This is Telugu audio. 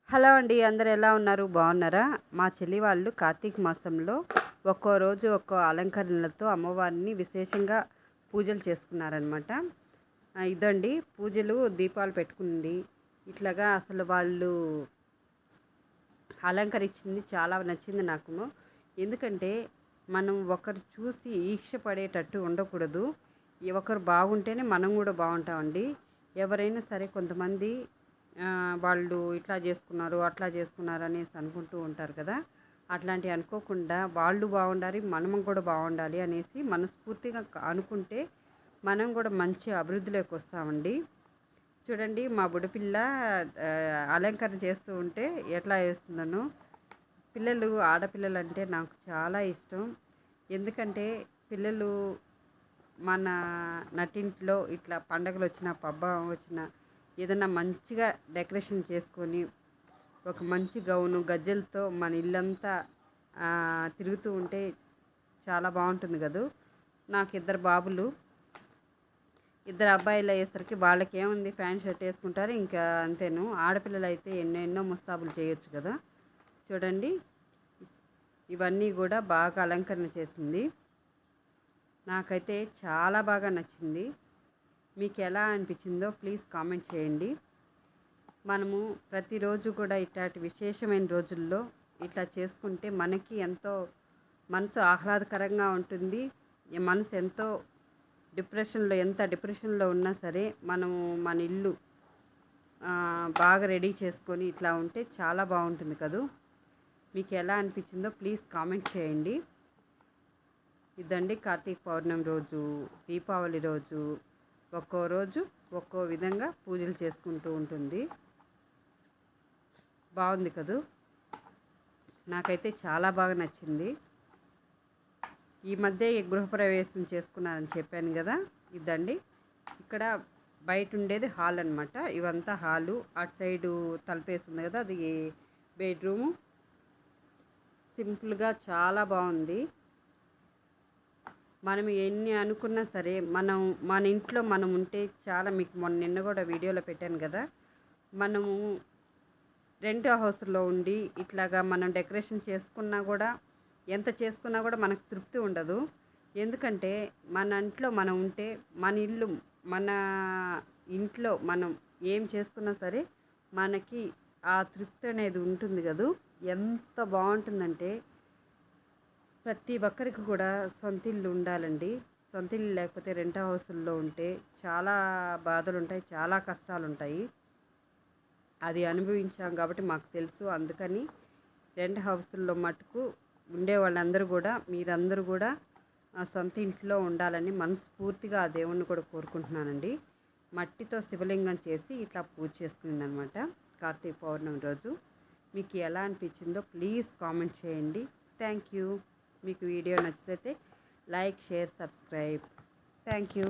హలో అండి. అందరూ ఎలా ఉన్నారు? బాగున్నారా? మా చెల్లి వాళ్ళు కార్తీక మాసంలో ఒక్కో రోజు ఒక్కో అలంకరణలతో అమ్మవారిని విశేషంగా పూజలు చేసుకున్నారనమాట. ఇదండి పూజలు, దీపాలు పెట్టుకుంది. ఇట్లాగా అసలు వాళ్ళు అలంకరించింది చాలా నచ్చింది నాకు. ఎందుకంటే మనం ఒకరు చూసి ఈర్ష్య పడేటట్టు ఉండకూడదు. ఒకరు బాగుంటేనే మనం కూడా బాగుంటామండి. ఎవరైనా సరే కొంతమంది వాళ్ళు ఇట్లా చేసుకున్నారు, అట్లా చేసుకున్నారు అనేసి అనుకుంటూ ఉంటారు కదా! అట్లాంటివి అనుకోకుండా వాళ్ళు బాగుండాలి, మనం కూడా బాగుండాలి అనేసి మనస్ఫూర్తిగా అనుకుంటే మనం కూడా మంచి అభివృద్ధిలోకి వస్తామండి. చూడండి మా బుడపిల్ల అలంకరణ చేస్తూ ఉంటే ఎట్లా వేస్తుందనో. పిల్లలు ఆడపిల్లలంటే నాకు చాలా ఇష్టం. ఎందుకంటే పిల్లలు మన నట్టింట్లో ఇట్లా పండగలు వచ్చినా, పబ్బం వచ్చినా ఏదైనా మంచిగా డెకరేషన్ చేసుకొని ఒక మంచి గౌను గజ్జెలతో మన ఇల్లంతా తిరుగుతూ ఉంటే చాలా బాగుంటుంది కదూ. నాకు ఇద్దరు బాబులు, ఇద్దరు అబ్బాయిలు అయ్యేసరికి వాళ్ళకి ఏముంది, ప్యాంట్ షర్ట్ వేసుకుంటారు ఇంకా అంతేను. ఆడపిల్లలు అయితే ఎన్నెన్నో ముస్తాబులు చేయొచ్చు కదా. చూడండి ఇవన్నీ కూడా బాగా అలంకరణ చేసింది. నాకైతే చాలా బాగా నచ్చింది. మీకు ఎలా అనిపించిందో ప్లీజ్ కామెంట్ చేయండి. మనము ప్రతిరోజు కూడా ఇట్లాంటి విశేషమైన రోజుల్లో ఇట్లా చేసుకుంటే మనకి ఎంతో మనసు ఆహ్లాదకరంగా ఉంటుంది. మనసు ఎంతో ఎంత డిప్రెషన్లో ఉన్నా సరే మనము మన ఇల్లు బాగా రెడీ చేసుకొని ఇట్లా ఉంటే చాలా బాగుంటుంది కదూ. మీకు ఎలా అనిపించిందో ప్లీజ్ కామెంట్ చేయండి. ఇదండి కార్తీక పౌర్ణమి రోజు, దీపావళి రోజు ఒక్కో రోజు ఒక్కో విధంగా పూజలు చేసుకుంటూ ఉంటుంది. బాగుంది కదూ. నాకైతే చాలా బాగా నచ్చింది. ఈ మధ్య గృహప్రవేశం చేసుకున్నారని చెప్పాను కదా. ఇదండి ఇక్కడ బయట ఉండేది హాల్ అనమాట. ఇవంతా హాలు. అటు సైడు తలుపేస్తుంది కదా, అది బెడ్రూము. సింపుల్గా చాలా బాగుంది. మనం ఎన్ని అనుకున్నా సరే మన ఇంట్లో మనం ఉంటే చాలా. మీకు నిన్న కూడా వీడియోలో పెట్టాను కదా, మనము రెంట్ హౌస్లో ఉండి ఇట్లాగా మనం డెకరేషన్ చేసుకున్నా కూడా, ఎంత చేసుకున్నా కూడా మనకు తృప్తి ఉండదు. ఎందుకంటే మన ఇంట్లో మనం ఉంటే మన ఇంట్లో మనం ఏం చేసుకున్నా సరే మనకి ఆ తృప్తి అనేది ఉంటుంది కదూ. ఎంత బాగుంటుందంటే ప్రతి ఒక్కరికి కూడా సొంత ఇల్లు ఉండాలండి. సొంత ఇల్లు లేకపోతే రెంట్ హౌస్లో ఉంటే చాలా బాధలు ఉంటాయి, చాలా కష్టాలు ఉంటాయి. అది అనుభవించాం కాబట్టి మాకు తెలుసు. అందుకని రెంట్ హౌస్లో మటుకు ఉండే వాళ్ళందరూ కూడా, మీరందరూ కూడా సొంత ఇంట్లో ఉండాలని మనస్ఫూర్తిగా ఆ దేవుణ్ణి కూడా కోరుకుంటున్నానండి. మట్టితో శివలింగం చేసి ఇట్లా పూజ చేసుకుందనమాట కార్తీక పౌర్ణమి రోజు. మీకు ఎలా అనిపించిందో ప్లీజ్ కామెంట్ చేయండి. Thank you. మీకు వీడియో నచ్చితే like, share, subscribe. Thank you.